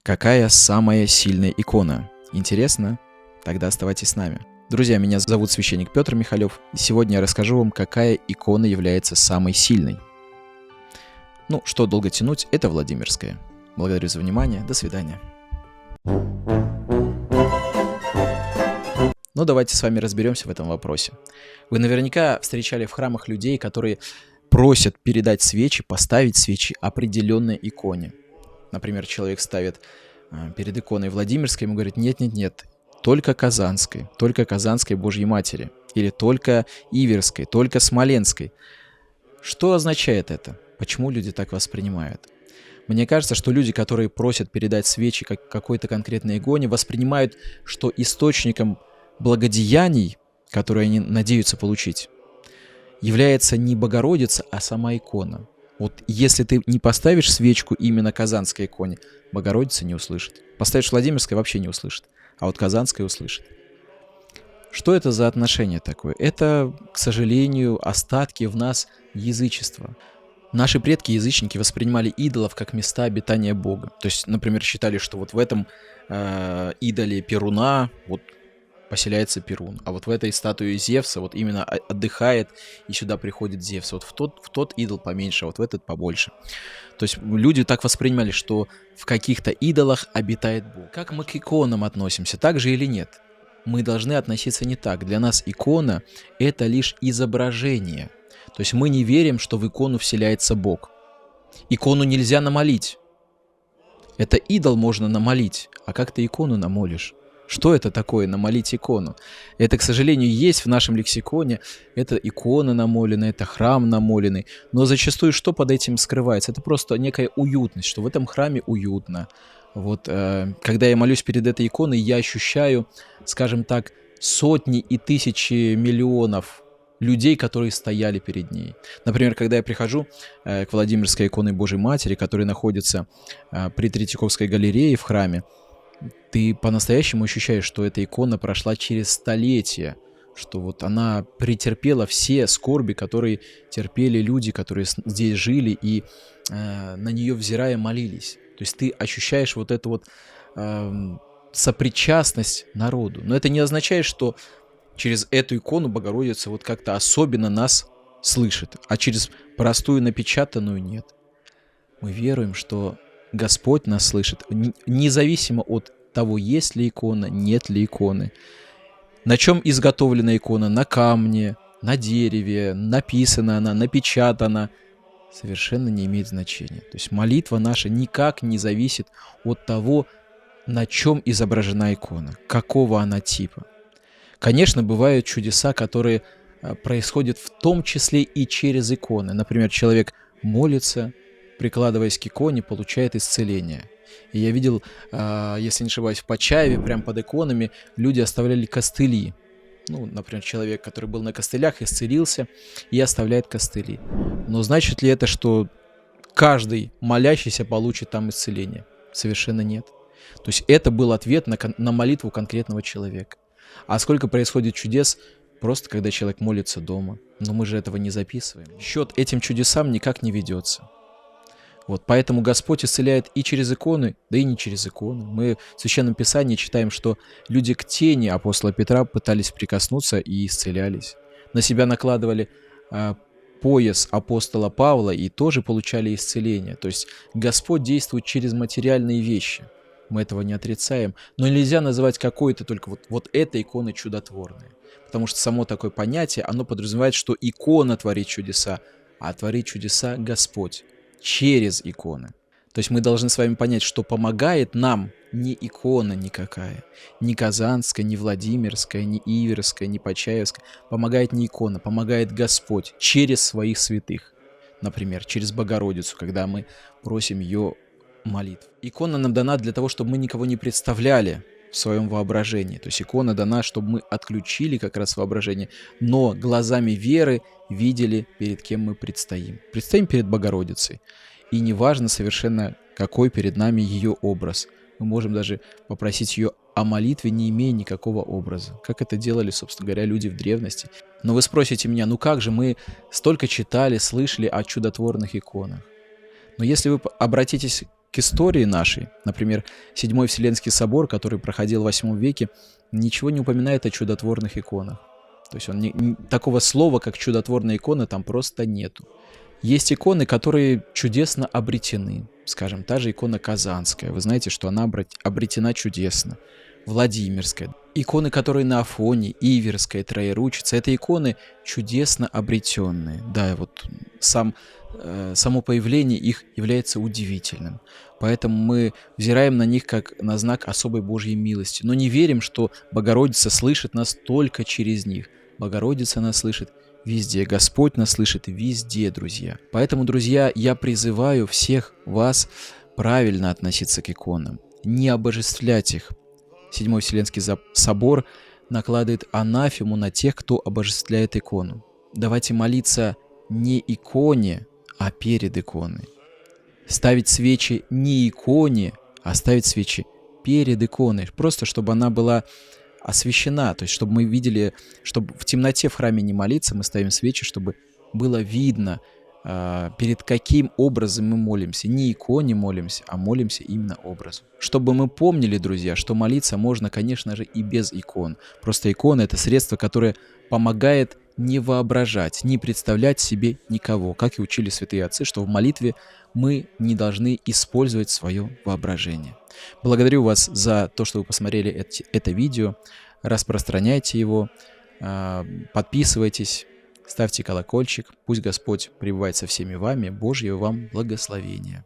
Какая самая сильная икона? Интересно? Тогда оставайтесь с нами. Друзья, меня зовут священник Петр Михалев, и сегодня я расскажу вам, какая икона является самой сильной. Ну, что долго тянуть, это Владимирская. Благодарю за внимание, до свидания. Ну, давайте с вами разберемся в этом вопросе. Вы наверняка встречали в храмах людей, которые просят передать свечи, поставить свечи определенной иконе. Например, человек ставит перед иконой Владимирской, ему говорит: нет, только Казанской Божьей Матери, или только Иверской, только Смоленской. Что означает это? Почему люди так воспринимают? Мне кажется, что люди, которые просят передать свечи какой-то конкретной иконе, воспринимают, что источником благодеяний, которые они надеются получить, является не Богородица, а сама икона. Вот если ты не поставишь свечку именно Казанской иконе, Богородица не услышит. Поставишь Владимирской, вообще не услышит, а вот Казанская услышит. Что это за отношение такое? Это, к сожалению, остатки в нас язычества. Наши предки-язычники воспринимали идолов как места обитания Бога. То есть, например, считали, что вот в этом идоле Перуна вот поселяется Перун, а вот в этой статуе Зевса вот именно отдыхает, и сюда приходит Зевс. Вот в тот идол поменьше, а вот в этот побольше. То есть люди так воспринимали, что в каких-то идолах обитает Бог. Как мы к иконам относимся, так же или нет? Мы должны относиться не так. Для нас икона — это лишь изображение. То есть мы не верим, что в икону вселяется Бог. Икону нельзя намолить. Это идол можно намолить, а как ты икону намолишь? Что это такое, намолить икону? Это, к сожалению, есть в нашем лексиконе. Это икона намоленная, это храм намоленный. Но зачастую что под этим скрывается? Это просто некая уютность, что в этом храме уютно. Вот, когда я молюсь перед этой иконой, я ощущаю, скажем так, сотни и тысячи миллионов людей, которые стояли перед ней. Например, когда я прихожу к Владимирской иконе Божьей Матери, которая находится при Третьяковской галерее в храме, ты по-настоящему ощущаешь, что эта икона прошла через столетия, что вот она претерпела все скорби, которые терпели люди, которые здесь жили и на нее взирая молились. То есть ты ощущаешь вот эту вот сопричастность народу. Но это не означает, что через эту икону Богородица вот как-то особенно нас слышит, а через простую напечатанную нет. Мы веруем, что Господь нас слышит, независимо от того, есть ли икона, нет ли иконы. На чем изготовлена икона? На камне, на дереве, написана она, напечатана. Совершенно не имеет значения. То есть молитва наша никак не зависит от того, на чем изображена икона, какого она типа. Конечно, бывают чудеса, которые происходят в том числе и через иконы. Например, человек молится, прикладываясь к иконе, получает исцеление. И я видел, если не ошибаюсь, в Почаеве, прямо под иконами, люди оставляли костыли. Ну, например, человек, который был на костылях, исцелился и оставляет костыли. Но значит ли это, что каждый молящийся получит там исцеление? Совершенно нет. То есть это был ответ на молитву конкретного человека. А сколько происходит чудес просто когда человек молится дома? Но мы же этого не записываем. Счет этим чудесам никак не ведется. Вот, поэтому Господь исцеляет и через иконы, да и не через иконы. Мы в Священном Писании читаем, что люди к тени апостола Петра пытались прикоснуться и исцелялись. На себя накладывали пояс апостола Павла и тоже получали исцеление. То есть Господь действует через материальные вещи. Мы этого не отрицаем. Но нельзя называть какой-то только вот этой иконой чудотворной. Потому что само такое понятие, оно подразумевает, что икона творит чудеса, а творит чудеса Господь через иконы. То есть мы должны с вами понять, что помогает нам не икона никакая, не Казанская, не Владимирская, не Иверская, не Почаевская. Помогает не икона, помогает Господь через своих святых. Например, через Богородицу, когда мы просим ее молитв. Икона нам дана для того, чтобы мы никого не представляли в своем воображении. То есть икона дана, чтобы мы отключили как раз воображение, но глазами веры видели, перед кем мы предстоим. Предстоим перед Богородицей. И неважно совершенно, какой перед нами ее образ. Мы можем даже попросить ее о молитве, не имея никакого образа. Как это делали, собственно говоря, люди в древности. Но вы спросите меня, ну как же, мы столько читали, слышали о чудотворных иконах. Но если вы обратитесь к истории нашей, например, Седьмой Вселенский собор, который проходил в VIII веке, ничего не упоминает о чудотворных иконах. То есть такого слова, как чудотворная икона, там просто нету. Есть иконы, которые чудесно обретены. Скажем, та же икона Казанская. Вы знаете, что она обретена чудесно. Владимирская. Иконы, которые на Афоне, Иверская, Троеручица, это иконы чудесно обретенные. Да, вот само появление их является удивительным. Поэтому мы взираем на них как на знак особой Божьей милости. Но не верим, что Богородица слышит нас только через них. Богородица нас слышит везде. Господь нас слышит везде, друзья. Поэтому, друзья, я призываю всех вас правильно относиться к иконам, не обожествлять их. Седьмой Вселенский собор накладывает анафему на тех, кто обожествляет икону. Давайте молиться не иконе, а перед иконой. Ставить свечи не иконе, а ставить свечи перед иконой. Просто чтобы она была освещена, то есть чтобы мы видели, чтобы в темноте в храме не молиться, мы ставим свечи, чтобы было видно, перед каким образом мы молимся. Не иконе молимся, а молимся именно образу. Чтобы мы помнили, друзья, что молиться можно, конечно же, и без икон. Просто икона — это средство, которое помогает не воображать, не представлять себе никого. Как и учили святые отцы, что в молитве мы не должны использовать свое воображение. Благодарю вас за то, что вы посмотрели это видео. Распространяйте его, подписывайтесь, ставьте колокольчик. Пусть Господь пребывает со всеми вами. Божьего вам благословения.